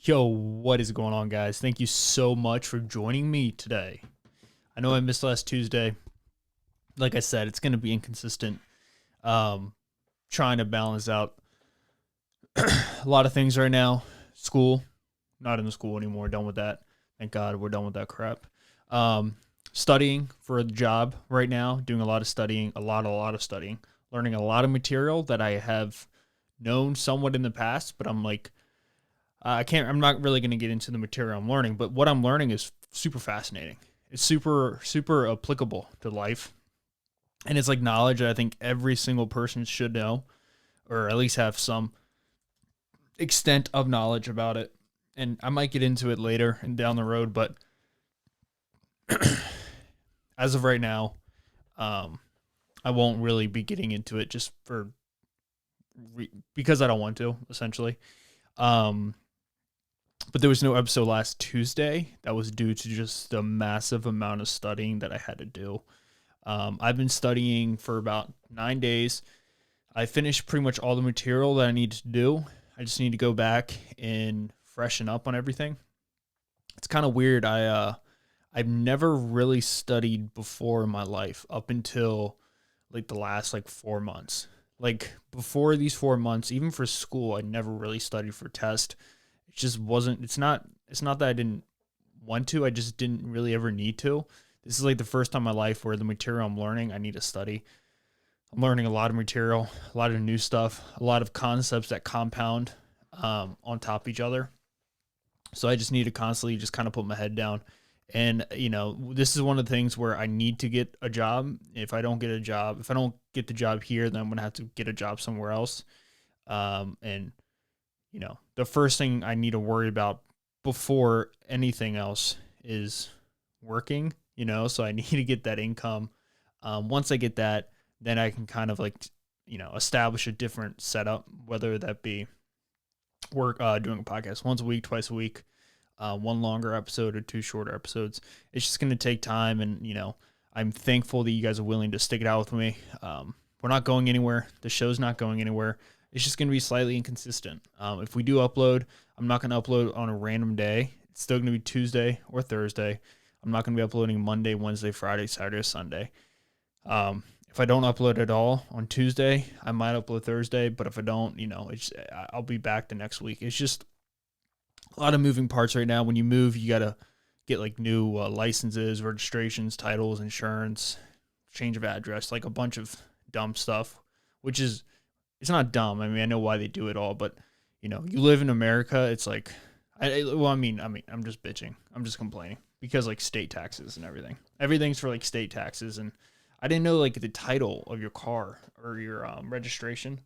Yo, what is going on, guys? Thank you so much for joining me today. I know I missed last Tuesday. Like I said, it's going to be inconsistent. Trying to balance out a lot of things right now. School, not in the school anymore. Done with that. Thank God we're done with that crap. Studying for a job right now. Doing a lot of studying. A lot of studying. Learning a lot of material that I have known somewhat in the past, but I'm like, I'm not really going to get into the material I'm learning, but what I'm learning is super fascinating. It's super applicable to life. And it's like knowledge that I think every single person should know, or at least have some extent of knowledge about it. And I might get into it later and down the road, but as of right now, I won't really be getting into it just because I don't want to, essentially. But there was no episode last Tuesday. That was due to just the massive amount of studying that I had to do. I've been studying for about 9 days. I finished pretty much all the material that I needed to do. I just need to go back and freshen up on everything. It's kind of weird. I've never really studied before in my life up until like the last 4 months. Like before these 4 months, even for school, I never really studied for test. It just wasn't, it's not that I didn't want to, I just didn't really ever need to. This is like the first time in my life where the material I'm learning, I need to study. I'm learning a lot of material, a lot of new stuff, a lot of concepts that compound on top of each other. So I just need to constantly just kind of put my head down. And, this is one of the things where I need to get a job. If I don't get the job here, then I'm going to have to get a job somewhere else. And the first thing I need to worry about before anything else is working, so I need to get that income. Once I get that, then I can kind of establish a different setup, whether that be doing a podcast once a week, twice a week, one longer episode or two shorter episodes. It's just going to take time. And, I'm thankful that you guys are willing to stick it out with me. We're not going anywhere. The show's not going anywhere. It's just going to be slightly inconsistent. If we do upload, I'm not going to upload on a random day. It's still going to be Tuesday or Thursday. I'm not going to be uploading Monday, Wednesday, Friday, Saturday, or Sunday. If I don't upload at all on Tuesday, I might upload Thursday. But if I don't, I'll be back the next week. It's just a lot of moving parts right now. When you move, you got to get new licenses, registrations, titles, insurance, change of address, a bunch of dumb stuff, which is, it's not dumb. I mean, I know why they do it all, but you live in America. It's I'm just bitching. I'm just complaining because state taxes and everything's for state taxes. And I didn't know the title of your car or your registration.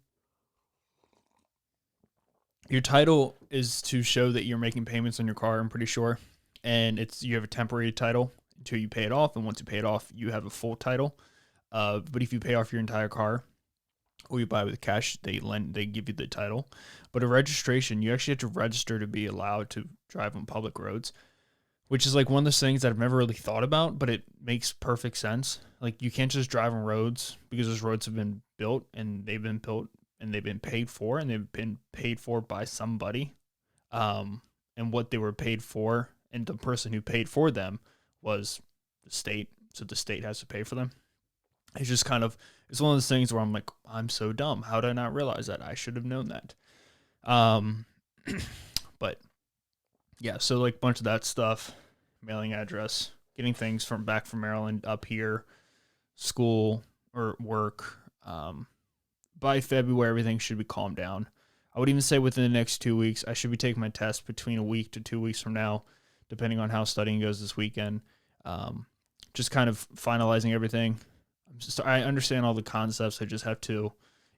Your title is to show that you're making payments on your car, I'm pretty sure. And you have a temporary title until you pay it off. And once you pay it off, you have a full title. But if you pay off your entire car or you buy with cash, they give you the title. But a registration, you actually have to register to be allowed to drive on public roads, which is one of those things that I've never really thought about, but it makes perfect sense. You can't just drive on roads because those roads have been built and they've been paid for, and they've been paid for by somebody. And what they were paid for, and the person who paid for them was the state. So the state has to pay for them. It's just it's one of those things where I'm I'm so dumb. How did I not realize that? I should have known that. But yeah, so a bunch of that stuff, mailing address, getting things back from Maryland up here, school or work. By February, everything should be calmed down. I would even say within the next 2 weeks, I should be taking my test between a week to 2 weeks from now, depending on how studying goes this weekend. Just kind of finalizing everything. I understand all the concepts. I just have to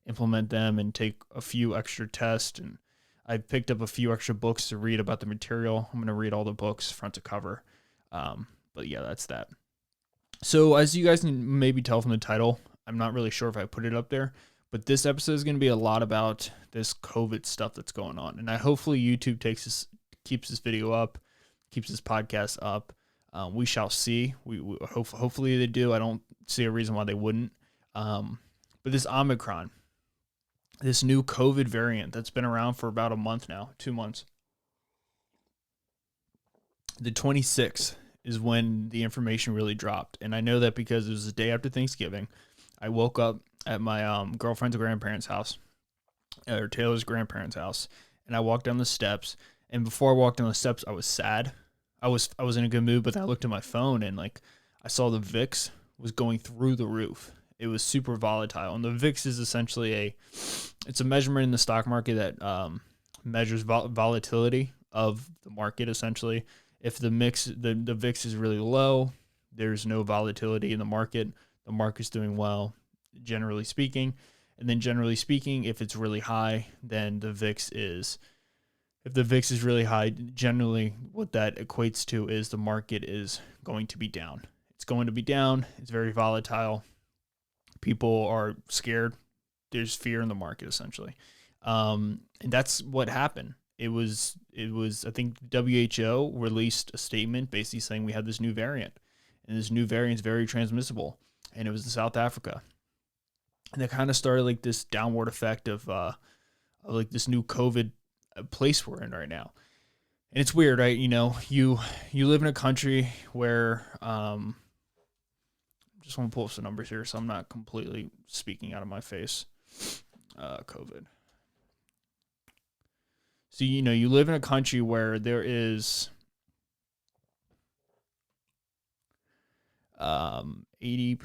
implement them and take a few extra tests. And I picked up a few extra books to read about the material. I'm going to read all the books front to cover. But yeah, that's that. So as you guys can maybe tell from the title, I'm not really sure if I put it up there, but this episode is going to be a lot about this COVID stuff that's going on. And hopefully YouTube keeps this video up, keeps this podcast up. We shall see. Hopefully they do. I don't see a reason why they wouldn't. But this Omicron, this new COVID variant that's been around for about a month now, 2 months. The 26th is when the information really dropped. And I know that because it was the day after Thanksgiving. I woke up at my girlfriend's grandparents' house, or Taylor's grandparents' house, and I walked down the steps. And before I walked down the steps, I was sad. I was in a good mood, but then I looked at my phone and like I saw the VIX was going through the roof. It was super volatile, and the VIX is essentially it's a measurement in the stock market that measures volatility of the market. Essentially, if the VIX is really low, there's no volatility in the market. The market's doing well, generally speaking. And then generally speaking, if it's really high, then if the VIX is really high, generally what that equates to is the market is going to be down. It's going to be down. It's very volatile. People are scared. There's fear in the market, essentially. And that's what happened. It was, I think WHO released a statement basically saying we have this new variant, and this new variant is very transmissible, and it was in South Africa. And that kind of started like this downward effect of like this new COVID place we're in right now. And it's weird, right? You know, you live in a country where, just want to pull up some numbers here so I'm not completely speaking out of my face. COVID. So, you know, you live in a country where there is 80%,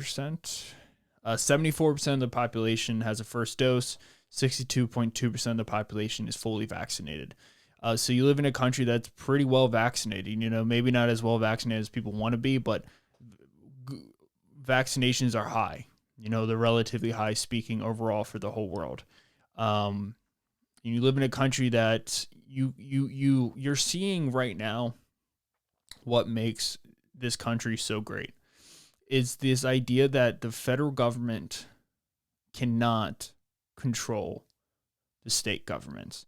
74% of the population has a first dose. 62.2% of the population is fully vaccinated. So you live in a country that's pretty well vaccinated. You know, maybe not as well vaccinated as people want to be, but vaccinations are high. You know, they're relatively high speaking overall for the whole world. You live in a country that you're seeing right now what makes this country so great is this idea that the federal government cannot control the state governments.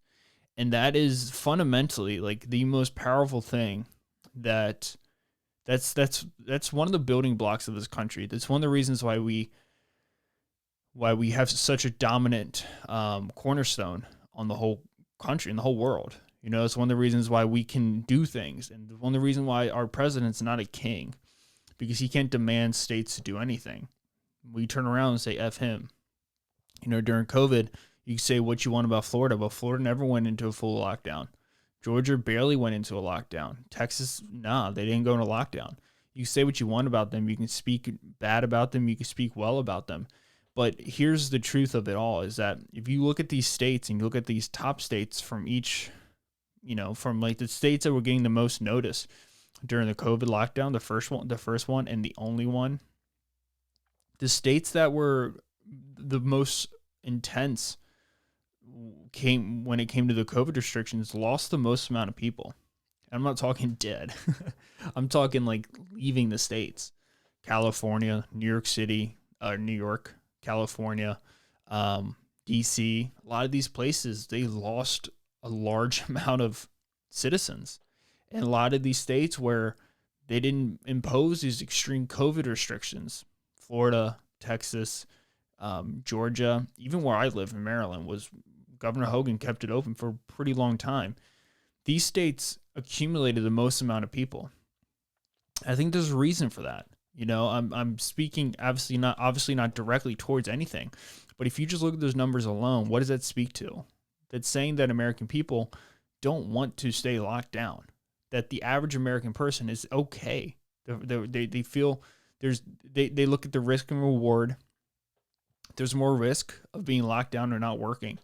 And that is fundamentally like the most powerful thing that's one of the building blocks of this country. That's one of the reasons why we have such a dominant cornerstone on the whole country and the whole world. You know, it's one of the reasons why we can do things, and one of the reasons why our president's not a king, because he can't demand states to do anything. We turn around and say F him. You know, during COVID, you can say what you want about Florida, but Florida never went into a full lockdown. Georgia barely went into a lockdown. Texas, nah, they didn't go into lockdown. You can say what you want about them. You can speak bad about them. You can speak well about them. But here's the truth of it all is that if you look at these states and you look at these top states from each, you know, from like the states that were getting the most notice during the COVID lockdown, the first one and the only one, the states that were the most intense when it came to the COVID restrictions lost the most amount of people. I'm not talking dead. I'm talking like leaving the states. California, New York City, New York, California, DC, a lot of these places, they lost a large amount of citizens. And a lot of these states where they didn't impose these extreme COVID restrictions, Florida, Texas, Georgia, even where I live in Maryland, was Governor Hogan kept it open for a pretty long time. These states accumulated the most amount of people. I think there's a reason for that. You know, I'm speaking obviously not directly towards anything, but if you just look at those numbers alone, what does that speak to? That's saying that American people don't want to stay locked down. That the average American person is okay. They feel they look at the risk and reward. There's more risk of being locked down or not working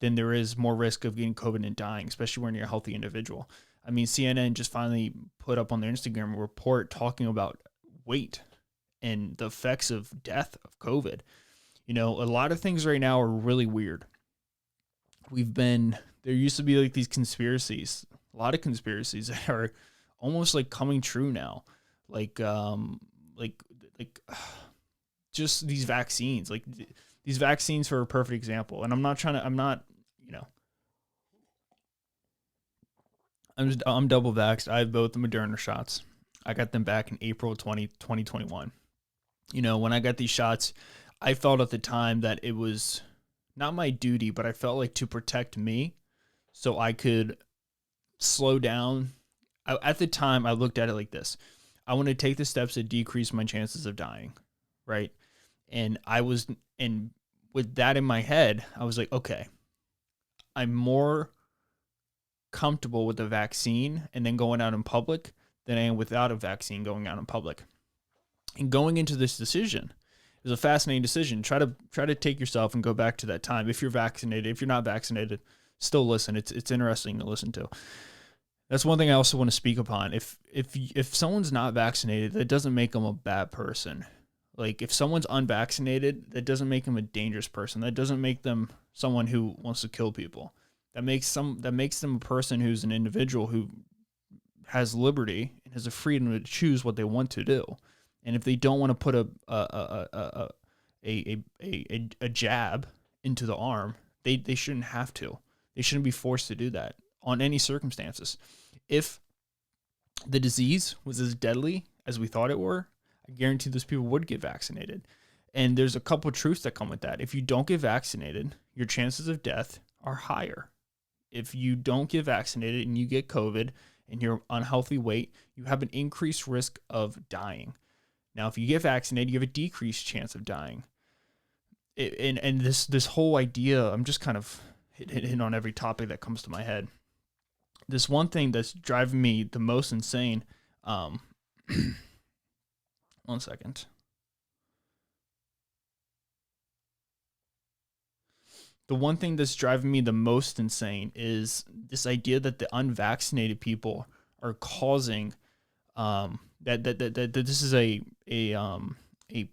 than there is more risk of getting COVID and dying, especially when you're a healthy individual. I mean, CNN just finally put up on their Instagram a report talking about weight and the effects of death of COVID. You know, a lot of things right now are really weird. There used to be like these conspiracies, a lot of conspiracies that are almost like coming true now. Like just these vaccines, like these vaccines are a perfect example. And I'm double vaxxed. I have both the Moderna shots. I got them back in April 2021. You know, when I got these shots, I felt at the time that it was not my duty, but I felt like to protect me so I could slow down at the time, I looked at it like this. I want to take the steps to decrease my chances of dying, right? And with that in my head, I was like, okay, I'm more comfortable with the vaccine and then going out in public than I am without a vaccine going out in public. And going into this decision is a fascinating decision. Try to take yourself and go back to that time. If you're vaccinated, if you're not vaccinated, still listen. It's interesting to listen to. That's one thing I also want to speak upon. If someone's not vaccinated, that doesn't make them a bad person. Like if someone's unvaccinated, that doesn't make them a dangerous person. That doesn't make them someone who wants to kill people. That makes them a person who's an individual who has liberty and has a freedom to choose what they want to do. And if they don't want to put a jab into the arm, they shouldn't have to. They shouldn't be forced to do that on any circumstances. If the disease was as deadly as we thought it were, I guarantee those people would get vaccinated. And there's a couple of truths that come with that. If you don't get vaccinated, your chances of death are higher. If you don't get vaccinated and you get COVID and you're unhealthy weight, you have an increased risk of dying. Now, if you get vaccinated, you have a decreased chance of dying. And this whole idea, I'm just kind of hitting on every topic that comes to my head. This one thing that's driving me the most insane. One second. The one thing that's driving me the most insane is this idea that the unvaccinated people are causing that this is a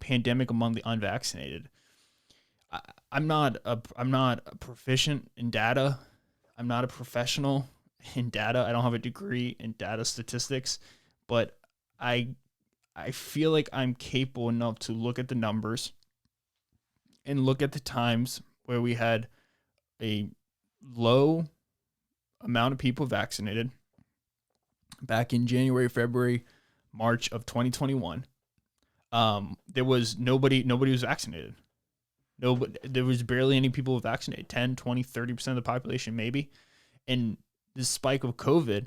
pandemic among the unvaccinated. I'm not a proficient in data. I'm not a professional in data. I don't have a degree in data statistics, but I feel like I'm capable enough to look at the numbers and look at the times where we had a low amount of people vaccinated back in January, February, March of 2021. There was nobody was vaccinated. There was barely any people vaccinated, 10, 20, 30% of the population maybe. And this spike of COVID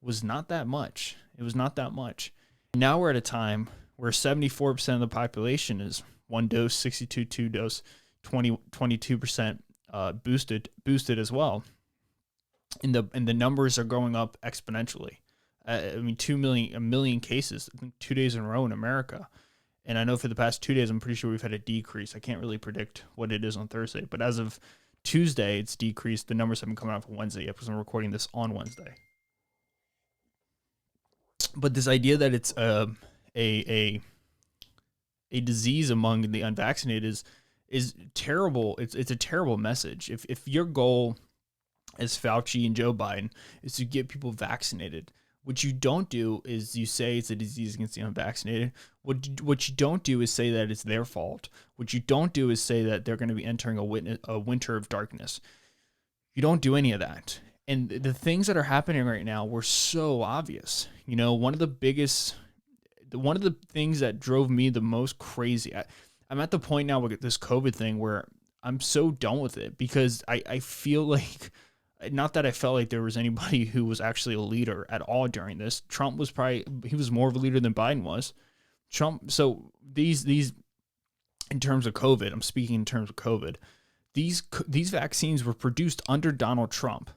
was not that much. It was not that much. Now we're at a time where 74% of the population is one dose, 62 two dose, 22% boosted as well. And the numbers are going up exponentially. I mean, 1 million cases, 2 days in a row in America. And I know for the past 2 days, I'm pretty sure we've had a decrease. I can't really predict what it is on Thursday, but as of Tuesday, it's decreased. The numbers have been coming out for Wednesday because I'm recording this on Wednesday. But this idea that it's a disease among the unvaccinated is terrible. It's a terrible message. If your goal as Fauci and Joe Biden is to get people vaccinated, what you don't do is you say it's a disease against the unvaccinated. What you don't do is say that it's their fault. What you don't do is say that they're going to be entering a winter of darkness. You don't do any of that. And the things that are happening right now were so obvious. You know, one of the things that drove me the most crazy, I'm at the point now with this COVID thing where I'm so done with it because I feel like, not that I felt like there was anybody who was actually a leader at all during this. Trump was he was more of a leader than Biden was. So these in terms of COVID, I'm speaking in terms of COVID, these vaccines were produced under Donald Trump.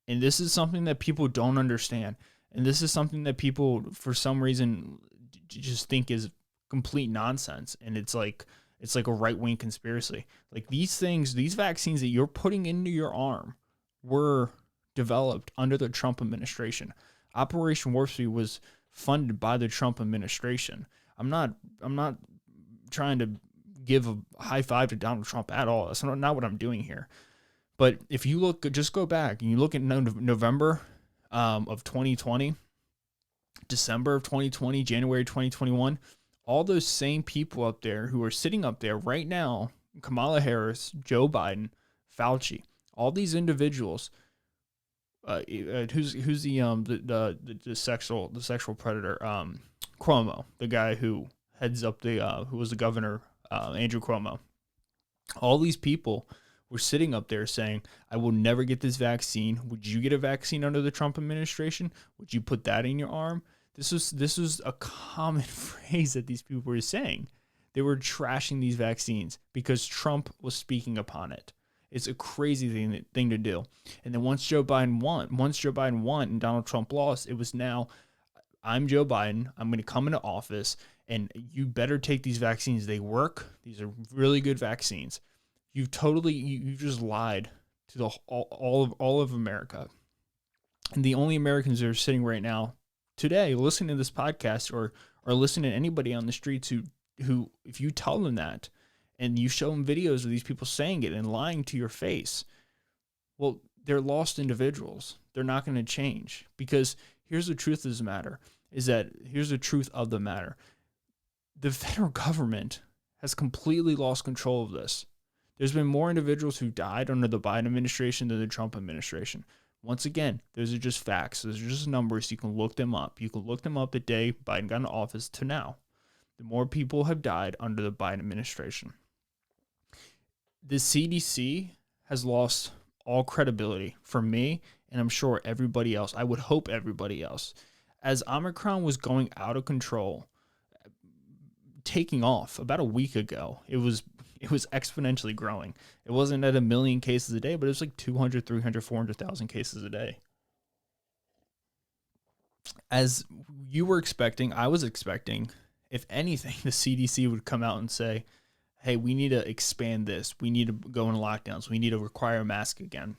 And this is something that people don't understand. And this is something that people, for some reason, just think is complete nonsense. And it's like a right-wing conspiracy. Like these vaccines that you're putting into your arm were developed under the Trump administration. Operation Warp Speed was funded by the Trump administration. I'm not trying to give a high five to Donald Trump at all. That's not what I'm doing here. But if you just go back and you look at November of 2020, December of 2020, January 2021, all those same people up there who are sitting up there right now, Kamala Harris, Joe Biden, Fauci, all these individuals, who's the sexual predator, Cuomo, the guy who heads up who was the governor, Andrew Cuomo. All these people were sitting up there saying, I will never get this vaccine. Would you get a vaccine under the Trump administration? Would you put that in your arm? This was a common phrase that these people were saying. They were trashing these vaccines because Trump was speaking upon it. It's a crazy thing to do. And then once Joe Biden won and Donald Trump lost, it was now, I'm Joe Biden. I'm going to come into office and you better take these vaccines. They work. These are really good vaccines. You just lied to all of America. And the only Americans that are sitting right now today listening to this podcast or listening to anybody on the streets who if you tell them that and you show them videos of these people saying it and lying to your face, well, they're lost individuals. They're not going to change, because here's the truth of the matter. Here's the truth of the matter. The federal government has completely lost control of this. There's been more individuals who died under the Biden administration than the Trump administration. Once again, those are just facts. Those are just numbers. You can look them up. You can look them up the day Biden got into office to now. The more people have died under the Biden administration. The CDC has lost all credibility for me, and I'm sure everybody else. I would hope everybody else. As Omicron was going out of control, taking off about a week ago, it was exponentially growing. It wasn't at 1 million cases a day, but it was like 200, 300, 400,000 cases a day. As you were expecting, I was expecting, if anything, the CDC would come out and say, hey, we need to expand this. We need to go in lockdowns. We need to require a mask again.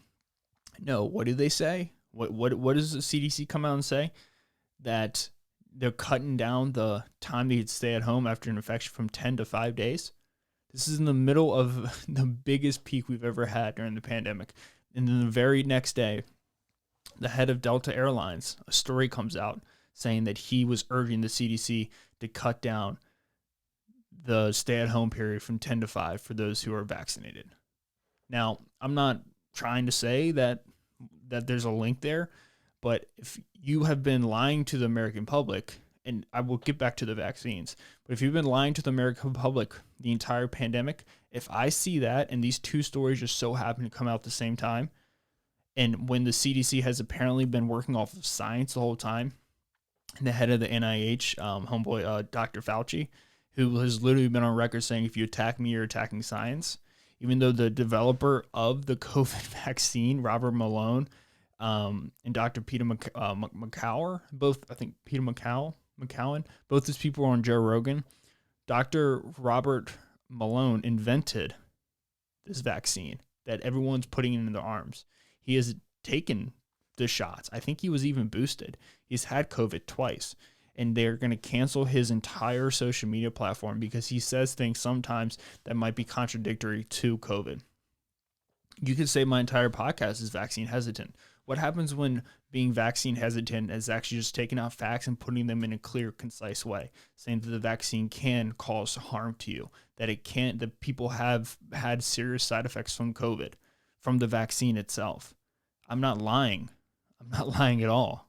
No, what do they say? What does the CDC come out and say? That they're cutting down the time they could stay at home after an infection from 10 to 5 days. This is in the middle of the biggest peak we've ever had during the pandemic. And then the very next day, the head of Delta Airlines, a story comes out saying that he was urging the CDC to cut down the stay-at-home period from 10 to 5 for those who are vaccinated. Now, I'm not trying to say that there's a link there, but if you have been lying to the American public, and I will get back to the vaccines, but if you've been lying to the American public the entire pandemic, if I see that and these two stories just so happen to come out at the same time, and when the CDC has apparently been working off of science the whole time, and the head of the NIH, Dr. Fauci, who has literally been on record saying, if you attack me, you're attacking science, even though the developer of the COVID vaccine, Robert Malone, and Dr. Peter McCowan, both these people were on Joe Rogan. Dr. Robert Malone invented this vaccine that everyone's putting in their arms. He has taken the shots. I think he was even boosted. He's had COVID twice, and they're going to cancel his entire social media platform because he says things sometimes that might be contradictory to COVID. You could say my entire podcast is vaccine hesitant. What happens when being vaccine hesitant is actually just taking out facts and putting them in a clear, concise way, saying that the vaccine can cause harm to you, that people have had serious side effects from COVID, from the vaccine itself. I'm not lying. I'm not lying at all.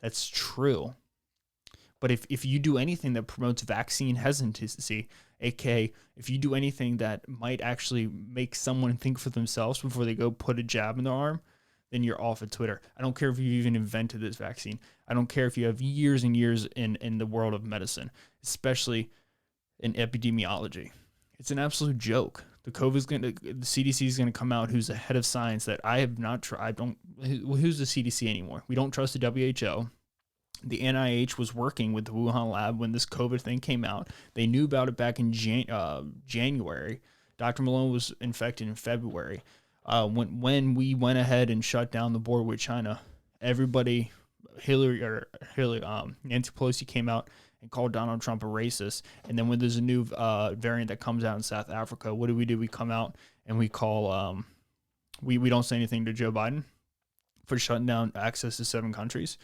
That's true. But if you do anything that promotes vaccine hesitancy, aka if you do anything that might actually make someone think for themselves before they go put a jab in their arm, then you're off of Twitter. I don't care if you even invented this vaccine. I don't care if you have years and years in the world of medicine, especially in epidemiology. It's an absolute joke. The CDC is gonna come out, who's the head of science that I have not tried. Who's the CDC anymore? We don't trust the WHO. The NIH was working with the Wuhan lab when this COVID thing came out. They knew about it back in January. Dr. Malone was infected in February. When we went ahead and shut down the border with China, everybody, Nancy Pelosi came out and called Donald Trump a racist. And then when there's a new variant that comes out in South Africa, what do? We come out and we call, we don't say anything to Joe Biden for shutting down access to 7 countries.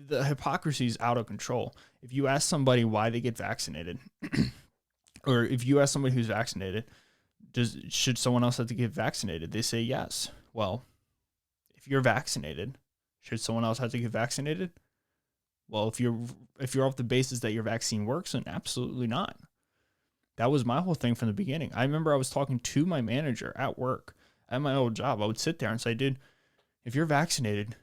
The hypocrisy is out of control. If you ask somebody why they get vaccinated, or if you ask somebody who's vaccinated, should someone else have to get vaccinated? They say yes. Well, if you're vaccinated, should someone else have to get vaccinated? Well, if you're off the basis that your vaccine works, then absolutely not. That was my whole thing from the beginning. I remember I was talking to my manager at work At my old job, I would sit there and say, dude, if you're vaccinated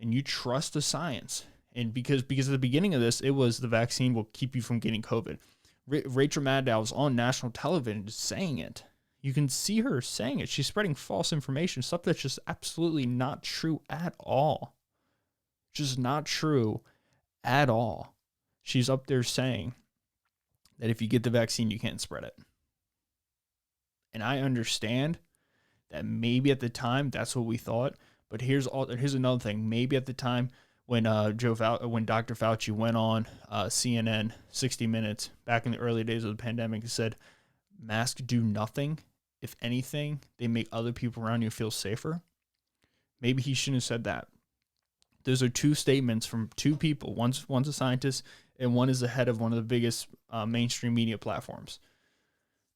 and you trust the science, and because at the beginning of this, it was the vaccine will keep you from getting COVID. Rachel Maddow was on national television just saying it. You can see her saying it. She's spreading false information, stuff that's just absolutely not true at all. Just not true at all. She's up there saying that if you get the vaccine, you can't spread it. And I understand that maybe at the time that's what we thought. But here's another thing. Maybe at the time when when Dr. Fauci went on CNN 60 Minutes back in the early days of the pandemic and said, masks do nothing. If anything, they make other people around you feel safer. Maybe he shouldn't have said that. Those are two statements from two people. One's a scientist and one is the head of one of the biggest mainstream media platforms.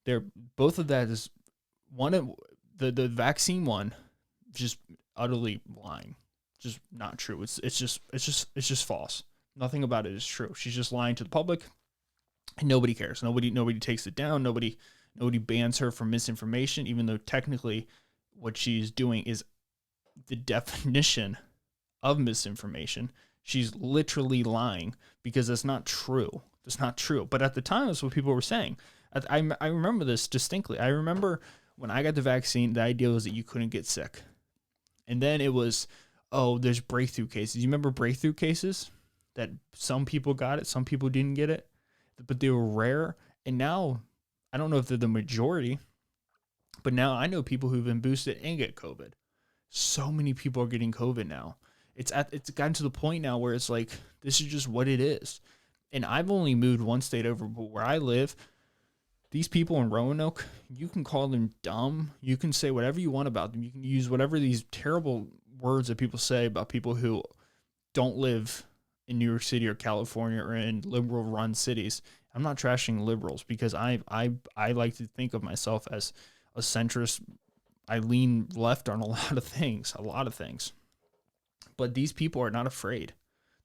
They're both of that is one of the vaccine one, just utterly lying, just not true. It's just false. Nothing about it is true. She's just lying to the public, and nobody cares. Nobody takes it down. Nobody bans her for misinformation, even though technically what she's doing is the definition of misinformation. She's literally lying because that's not true. That's not true. But at the time, that's what people were saying. I remember this distinctly. I remember when I got the vaccine, the idea was that you couldn't get sick. And then it was, oh, there's breakthrough cases. You remember breakthrough cases? That some people got it, some people didn't get it, but they were rare. And now, I don't know if they're the majority, but now I know people who've been boosted and get COVID. So many people are getting COVID now. It's gotten to the point now where it's like, this is just what it is. And I've only moved one state over, but where I live, these people in Roanoke, you can call them dumb. You can say whatever you want about them. You can use whatever these terrible words that people say about people who don't live in New York City or California or in liberal run cities. I'm not trashing liberals because I like to think of myself as a centrist. I lean left on a lot of things. But these people are not afraid.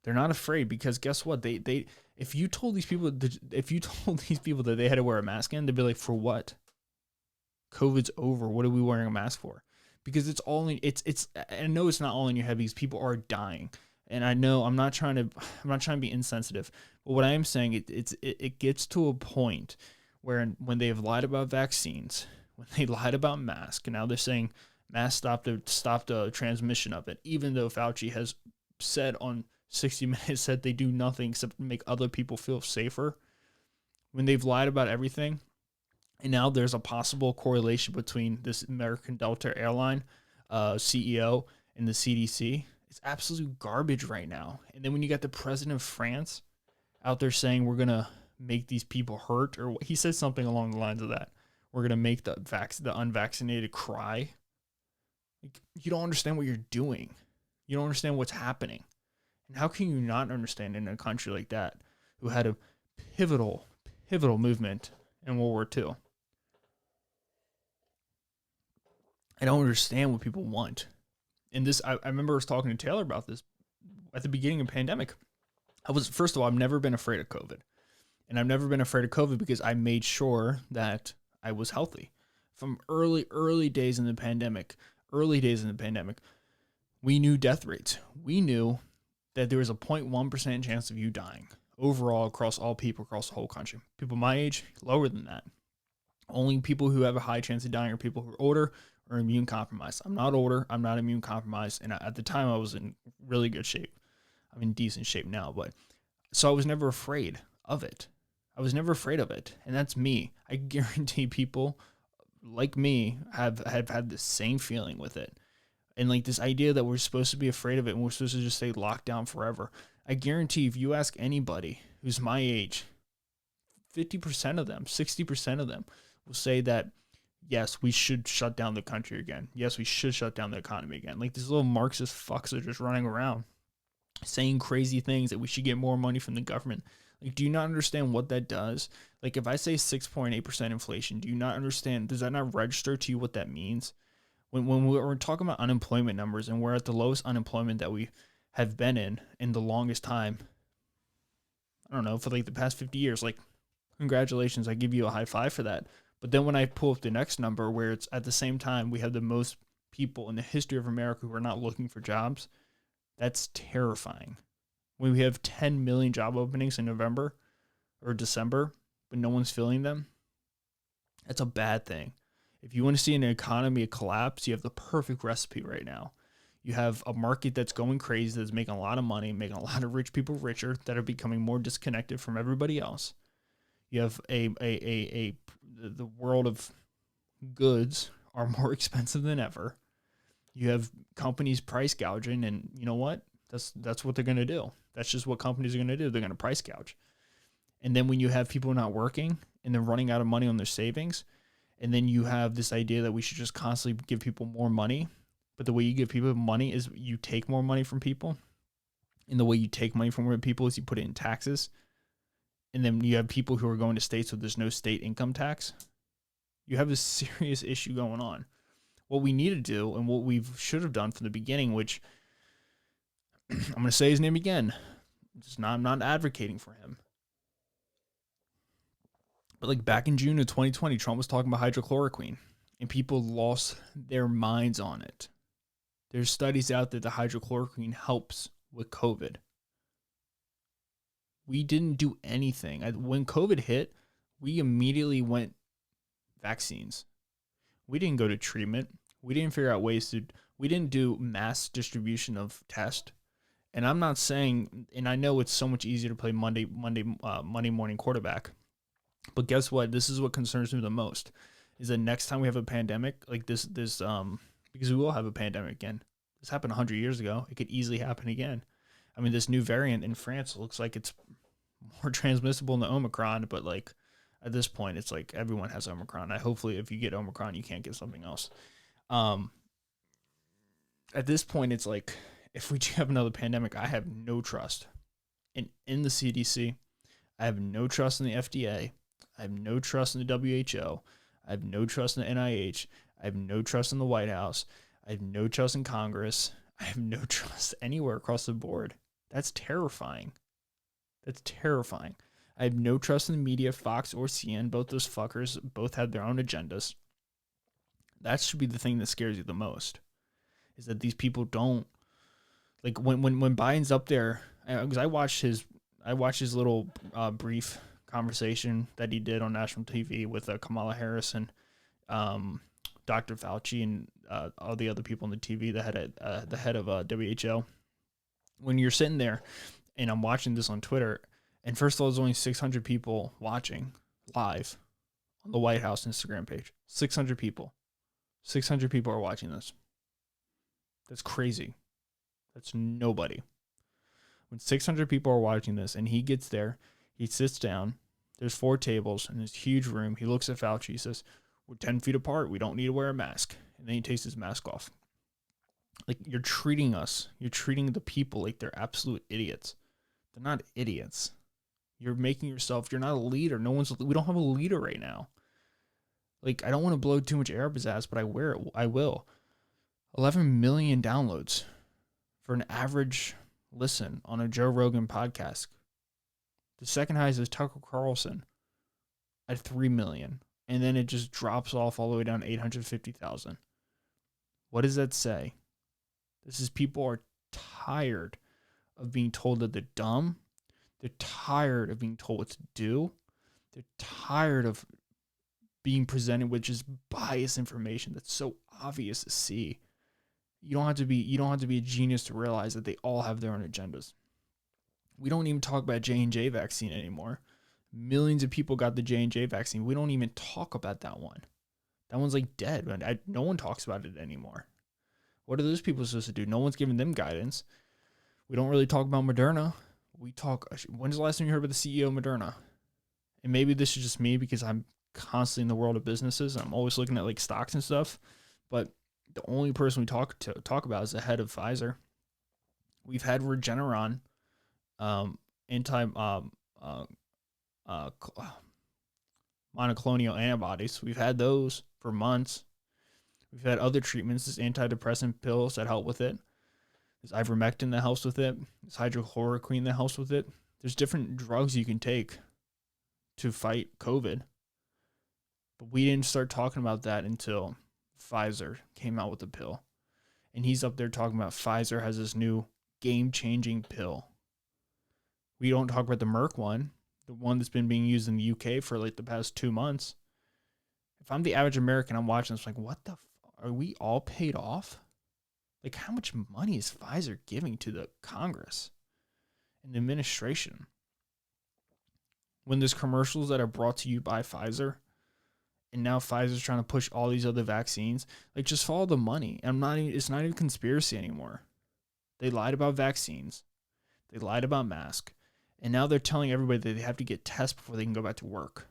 They're not afraid because guess what? They if you told these people that they had to wear a mask in, they'd be like, for what? COVID's over. What are we wearing a mask for? Because it's all in, I know it's not all in your head because people are dying. And I know I'm not trying to be insensitive, but what I am saying, it gets to a point where when they have lied about vaccines, when they lied about masks, and now they're saying masks stopped the transmission of it, even though Fauci has said on 60 Minutes that they do nothing except make other people feel safer. When they've lied about everything, and now there's a possible correlation between this American Delta airline CEO and the CDC. It's absolute garbage right now. And then when you got the president of France out there saying we're going to make these people hurt, or he said something along the lines of that. We're going to make the unvaccinated cry. Like, you don't understand what you're doing. You don't understand what's happening. And how can you not understand in a country like that who had a pivotal movement in World War II? I don't understand what people want. And this, I remember I was talking to Taylor about this at the beginning of the pandemic. First of all, I've never been afraid of COVID. And I've never been afraid of COVID because I made sure that I was healthy. From early days in the pandemic, we knew death rates. We knew that there was a 0.1% chance of you dying overall across all people across the whole country. People my age, lower than that. Only people who have a high chance of dying are people who are older or immune compromised. I'm not older. I'm not immune compromised. And at the time, I was in really good shape. I'm in decent shape now. So I was never afraid of it. And that's me. I guarantee people like me have had the same feeling with it. And like this idea that we're supposed to be afraid of it and we're supposed to just stay locked down forever. I guarantee if you ask anybody who's my age, 50% of them, 60% of them will say that, yes, we should shut down the country again. Yes, we should shut down the economy again. Like these little Marxist fucks are just running around saying crazy things that we should get more money from the government. Like, do you not understand what that does? Like, if I say 6.8% inflation, do you not understand? Does that not register to you what that means? When we're talking about unemployment numbers and we're at the lowest unemployment that we have been in the longest time, I don't know, for like the past 50 years, like, congratulations, I give you a high five for that. But then when I pull up the next number where it's at the same time we have the most people in the history of America who are not looking for jobs, that's terrifying. When we have 10 million job openings in November or December, but no one's filling them, that's a bad thing. If you want to see an economy collapse, you have the perfect recipe right now. You have a market that's going crazy, that's making a lot of money, making a lot of rich people richer, that are becoming more disconnected from everybody else. You have the world of goods are more expensive than ever. You have companies price gouging, and you know what? That's what they're going to do. That's just what companies are going to do. They're going to price gouge. And then when you have people not working and they're running out of money on their savings, and then you have this idea that we should just constantly give people more money, but the way you give people money is you take more money from people, and the way you take money from people is you put it in taxes, and then you have people who are going to states where there's no state income tax. You have a serious issue going on. What we need to do, and what we should have done from the beginning, which I'm going to say his name again. I'm not advocating for him. But like back in June of 2020, Trump was talking about hydrochloroquine, and people lost their minds on it. There's studies out that the hydrochloroquine helps with COVID. We didn't do anything. When COVID hit, we immediately went vaccines. We didn't go to treatment. We didn't figure out ways to, we didn't do mass distribution of tests. And I'm not saying, and I know it's so much easier to play Monday morning quarterback, but guess what? This is what concerns me the most, is that next time we have a pandemic like this, because we will have a pandemic again. This happened 100 years ago. It could easily happen again. I mean, this new variant in France looks like it's more transmissible than Omicron, but like at this point, it's like everyone has Omicron. Hopefully, if you get Omicron, you can't get something else. At this point, it's like, if we have another pandemic, I have no trust in the CDC. I have no trust in the FDA. I have no trust in the WHO. I have no trust in the NIH. I have no trust in the White House. I have no trust in Congress. I have no trust anywhere across the board. That's terrifying. That's terrifying. I have no trust in the media, Fox or CNN. Both those fuckers both have their own agendas. That should be the thing that scares you the most, is that these people don't, like when Biden's up there, because I watched his little brief conversation that he did on national TV with Kamala Harris and Dr. Fauci and all the other people on the TV, the head of WHO. When you're sitting there, and I'm watching this on Twitter, and first of all, there's only 600 people watching live on the White House Instagram page. 600 people. 600 people are watching this. That's crazy. That's nobody. When 600 people are watching this, and he gets there, he sits down, there's 4 tables in this huge room. He looks at Fauci. He says, "We're 10 feet apart. We don't need to wear a mask." And then he takes his mask off. Like, you're treating the people like they're absolute idiots. They're not idiots. You're making yourself, you're not a leader. We don't have a leader right now. Like, I don't want to blow too much air up his ass, but I will. 11 million downloads for an average listen on a Joe Rogan podcast. The second highest is Tucker Carlson at 3 million. And then it just drops off all the way down to 850,000. What does that say? This is, people are tired of being told that they're dumb. They're tired of being told what to do. They're tired of being presented with just biased information that's so obvious to see. You don't have to be a genius to realize that they all have their own agendas. We don't even talk about J&J vaccine anymore. Millions of people got the J&J vaccine. We don't even talk about that one. That one's like dead, man. No one talks about it anymore. What are those people supposed to do? No one's giving them guidance. We don't really talk about Moderna. When's the last time you heard about the CEO of Moderna? And maybe this is just me because I'm constantly in the world of businesses. I'm always looking at like stocks and stuff. But the only person we talk about is the head of Pfizer. We've had Regeneron, monoclonal antibodies. We've had those for months. We've had other treatments. There's antidepressant pills that help with it. There's ivermectin that helps with it. There's hydrochloroquine that helps with it. There's different drugs you can take to fight COVID. But we didn't start talking about that until Pfizer came out with the pill. And he's up there talking about Pfizer has this new game-changing pill. We don't talk about the Merck one, the one that's been being used in the UK for like the past 2 months. If I'm the average American, I'm watching this like, what the are we all paid off? Like, how much money is Pfizer giving to the Congress and the administration? When there's commercials that are brought to you by Pfizer, and now Pfizer's trying to push all these other vaccines, like, just follow the money. It's not even conspiracy anymore. They lied about vaccines. They lied about masks. And now they're telling everybody that they have to get tests before they can go back to work.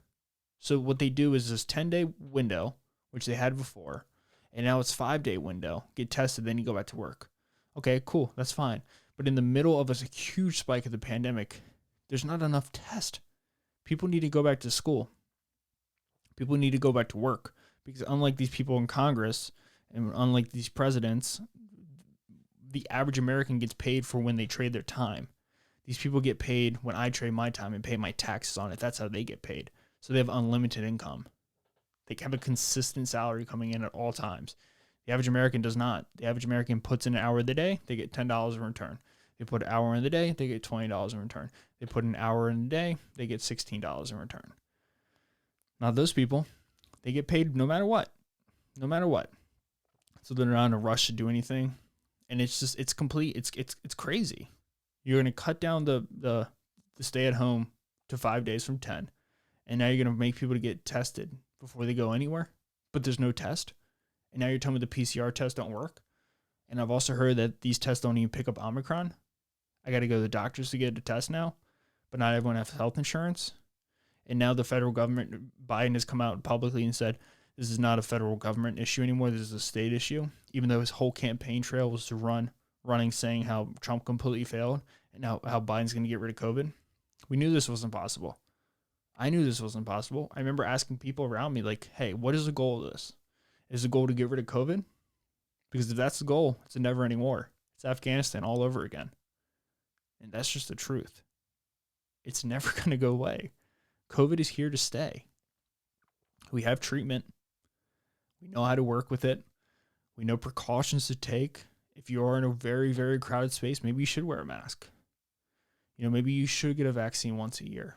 So what they do is this 10-day window, which they had before, and now it's 5-day window. Get tested, then you go back to work. Okay, cool, that's fine. But in the middle of a huge spike of the pandemic, there's not enough tests. People need to go back to school. People need to go back to work. Because unlike these people in Congress, and unlike these presidents, the average American gets paid for when they trade their time. These people get paid when I trade my time and pay my taxes on it. That's how they get paid. So they have unlimited income. They have a consistent salary coming in at all times. The average American does not. The average American puts in an hour of the day, they get $10 in return. They put an hour in the day, they get $20 in return. They put an hour in the day, they get $16 in return. Now those people, they get paid no matter what. No matter what. So they're not in a rush to do anything. And it's just, it's complete, it's crazy. You're going to cut down the stay at home to 5 days from 10. And now you're going to make people to get tested before they go anywhere. But there's no test. And now you're telling me the PCR tests don't work. And I've also heard that these tests don't even pick up Omicron. I got to go to the doctors to get a test now. But not everyone has health insurance. And now the federal government, Biden has come out publicly and said, this is not a federal government issue anymore. This is a state issue. Even though his whole campaign trail was to running saying how Trump completely failed and how Biden's going to get rid of COVID. We knew this wasn't possible. I knew this wasn't possible. I remember asking people around me, like, hey, what is the goal of this? Is the goal to get rid of COVID? Because if that's the goal, it's a never-ending war. It's Afghanistan all over again. And that's just the truth. It's never going to go away. COVID is here to stay. We have treatment. We know how to work with it. We know precautions to take. If you are in a very, very crowded space, maybe you should wear a mask. Maybe you should get a vaccine once a year.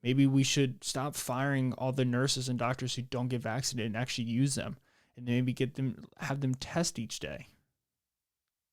Maybe we should stop firing all the nurses and doctors who don't get vaccinated and actually use them, and maybe have them test each day.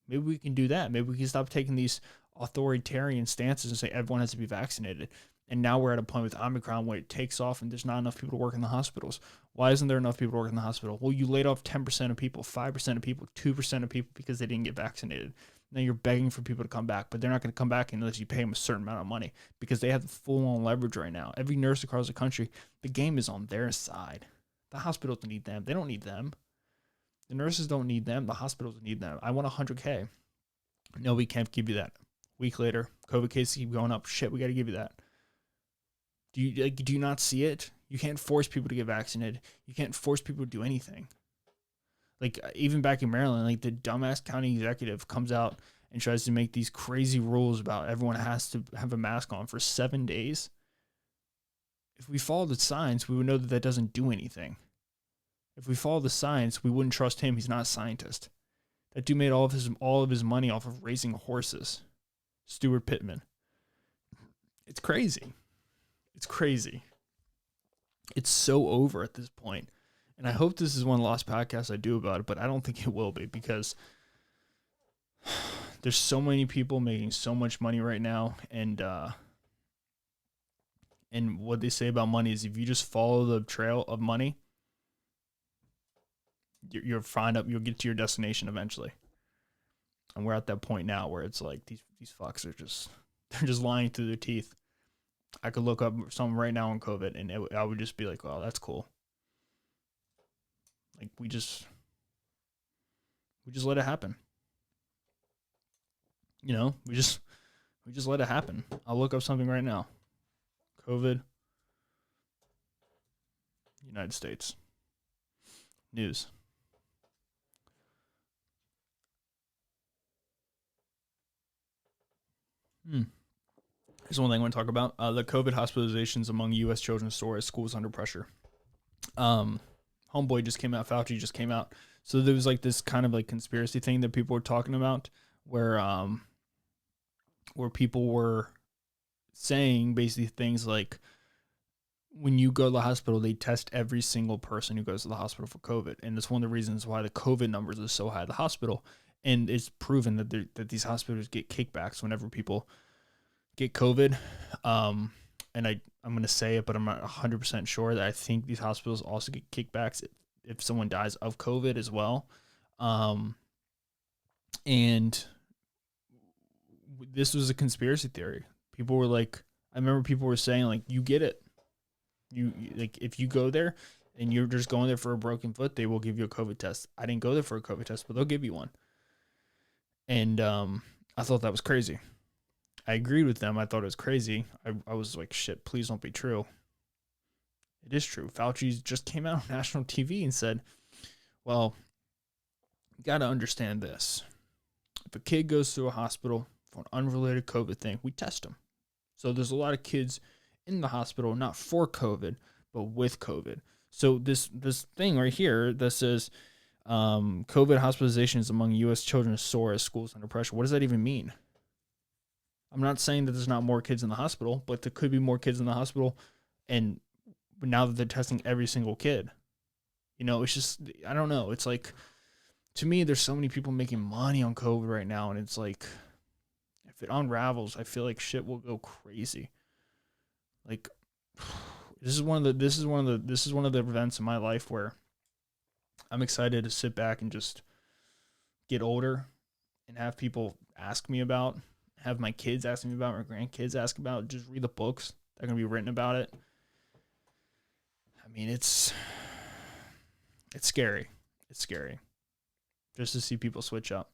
Maybe we can do that. Maybe we can stop taking these authoritarian stances and say everyone has to be vaccinated. And now we're at a point with Omicron where it takes off and there's not enough people to work in the hospitals. Why isn't there enough people to work in the hospital? Well, you laid off 10% of people, 5% of people, 2% of people because they didn't get vaccinated. Now you're begging for people to come back, but they're not going to come back unless you pay them a certain amount of money because they have the full-on leverage right now. Every nurse across the country, the game is on their side. The hospitals don't need them. They don't need them. The nurses don't need them. The hospitals need them. I want $100K. No, we can't give you that. Week later, COVID cases keep going up. Shit, we got to give you that. Do you not see it? You can't force people to get vaccinated. You can't force people to do anything. Like, even back in Maryland, like, the dumbass county executive comes out and tries to make these crazy rules about everyone has to have a mask on for 7 days. If we follow the science, we would know that that doesn't do anything. If we follow the science, we wouldn't trust him. He's not a scientist. That dude made all of his money off of raising horses. Stuart Pittman. It's crazy. It's crazy. It's so over at this point. And I hope this is one of the last podcasts I do about it, but I don't think it will be because there's so many people making so much money right now. And what they say about money is if you just follow the trail of money, you're fine up. You'll get to your destination eventually. And we're at that point now where it's like these fucks they're just lying through their teeth. I could look up something right now on COVID and I would just be like, oh, that's cool. Like, we just let it happen. We just let it happen. I'll look up something right now. COVID, United States news. Here's one thing I want to talk about. The COVID hospitalizations among U.S. children soar as schools under pressure. Homeboy just came out, Fauci just came out. So there was like this kind of like conspiracy thing that people were talking about where people were saying basically things like when you go to the hospital, they test every single person who goes to the hospital for COVID. And that's one of the reasons why the COVID numbers are so high at the hospital. And it's proven that these hospitals get kickbacks whenever people get COVID. And I'm going to say it, but I'm not 100% sure that I think these hospitals also get kickbacks if someone dies of COVID as well. And this was a conspiracy theory. People were like, I remember people were saying like, you get it. You like, if you go there and you're just going there for a broken foot, they will give you a COVID test. I didn't go there for a COVID test, but they'll give you one. And I thought that was crazy. I agreed with them. I thought it was crazy. I was like, shit, please don't be true. It is true. Fauci just came out on national TV and said, well, you got to understand this. If a kid goes to a hospital for an unrelated COVID thing, we test them. So there's a lot of kids in the hospital, not for COVID, but with COVID. So this thing right here that says COVID hospitalizations among U.S. children soar as schools under pressure. What does that even mean? I'm not saying that there's not more kids in the hospital, but there could be more kids in the hospital. And now that they're testing every single kid, you know, it's just, I don't know. It's like, to me, there's so many people making money on COVID right now. And it's like, if it unravels, I feel like shit will go crazy. Like, this is one of the events in my life where I'm excited to sit back and just get older and have people ask me about, have my kids ask me about, my grandkids ask about, just read the books that are going to be written about it. I mean, it's scary. It's scary just to see people switch up.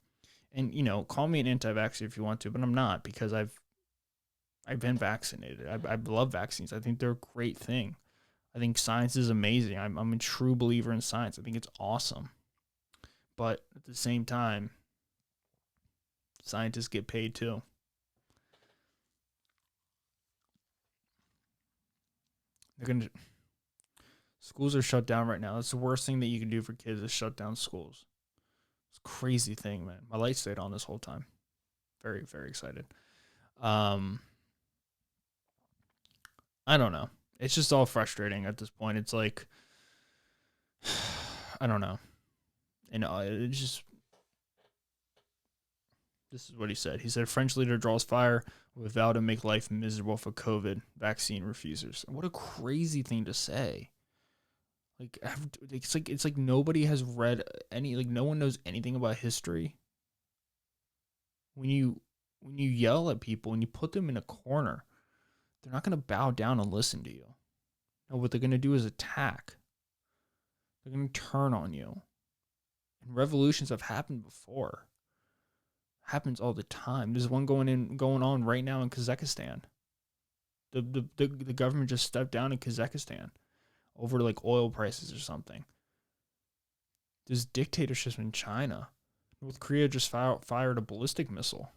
And, you know, call me an anti-vaxxer if you want to, but I'm not, because I've been vaccinated. I love vaccines. I think they're a great thing. I think science is amazing. I'm a true believer in science. I think it's awesome. But at the same time, scientists get paid too. Schools are shut down right now. That's the worst thing that you can do for kids, is shut down schools. It's a crazy thing, man. My light stayed on this whole time. Very, very excited. I don't know. It's just all frustrating at this point. It's like, I don't know. And it's just, this is what he said. He said, French leader draws fire with vow to make life miserable for COVID vaccine refusers. What a crazy thing to say. Like, it's like nobody has read any, like, no one knows anything about history. When you yell at people and you put them in a corner, they're not going to bow down and listen to you. No, what they're going to do is attack. They're going to turn on you. And revolutions have happened before. Happens all the time. There's one going on right now in Kazakhstan. The government just stepped down in Kazakhstan over like oil prices or something. There's dictatorships in China. North Korea just fired a ballistic missile,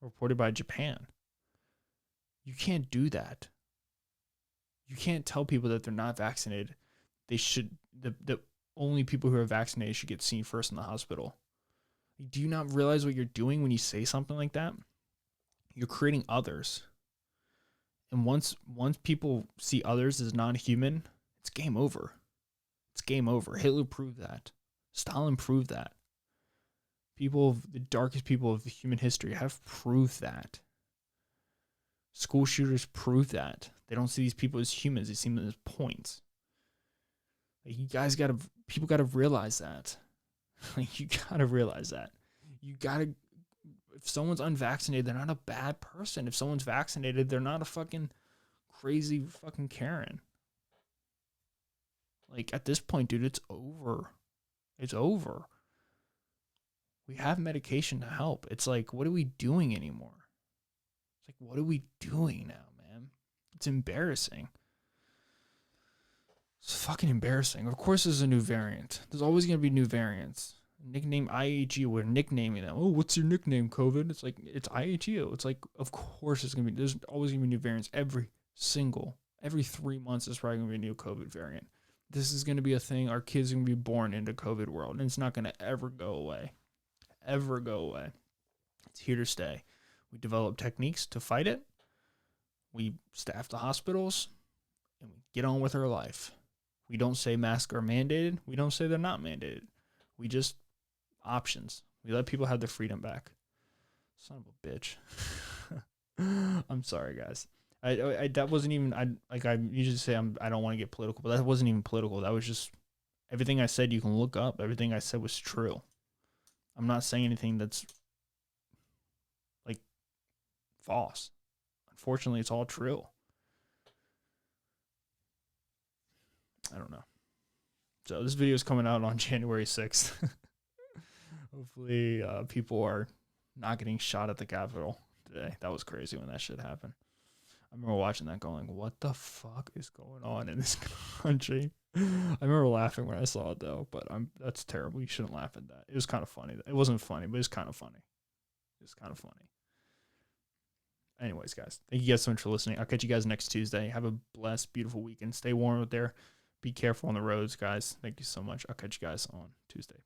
reported by Japan. You can't do that. You can't tell people that they're not vaccinated. They should, the only people who are vaccinated should get seen first in the hospital. Do you not realize what you're doing when you say something like that? You're creating others. And once people see others as non-human, it's game over. It's game over. Hitler proved that. Stalin proved that. People, the darkest people of human history have proved that. School shooters prove that. They don't see these people as humans. They see them as points. Like, people gotta realize that. Like, you gotta realize that. If someone's unvaccinated, they're not a bad person. If someone's vaccinated, they're not a fucking crazy fucking Karen. Like, at this point, dude, it's over. It's over. We have medication to help. It's like, what are we doing anymore? It's like, what are we doing now, man? It's embarrassing. It's fucking embarrassing. Of course there's a new variant. There's always going to be new variants. Nickname IAGU, we're nicknaming them. Oh, what's your nickname, COVID? It's like, it's IAGU. It's like, of course there's always going to be new variants. Every 3 months there's probably going to be a new COVID variant. this is going to be a thing. Our kids are going to be born into COVID world, and it's not going to ever go away. Ever go away. It's here to stay. We develop techniques to fight it. We staff the hospitals, and we get on with our life. We don't say masks are mandated. We don't say they're not mandated. We just options. We let people have their freedom back. Son of a bitch. I'm sorry, guys. I that wasn't even, I usually say I don't want to get political, but that wasn't even political. That was just everything I said. You can look up. Everything I said was true. I'm not saying anything that's like false. Unfortunately, it's all true. I don't know. So this video is coming out on January 6th. Hopefully people are not getting shot at the Capitol today. That was crazy when that shit happened. I remember watching that going, what the fuck is going on in this country? I remember laughing when I saw it, though, but that's terrible. You shouldn't laugh at that. It was kind of funny. It wasn't funny, but it was kind of funny. It was kind of funny. Anyways, guys, thank you guys so much for listening. I'll catch you guys next Tuesday. Have a blessed, beautiful weekend. Stay warm out there. Be careful on the roads, guys. Thank you so much. I'll catch you guys on Tuesday.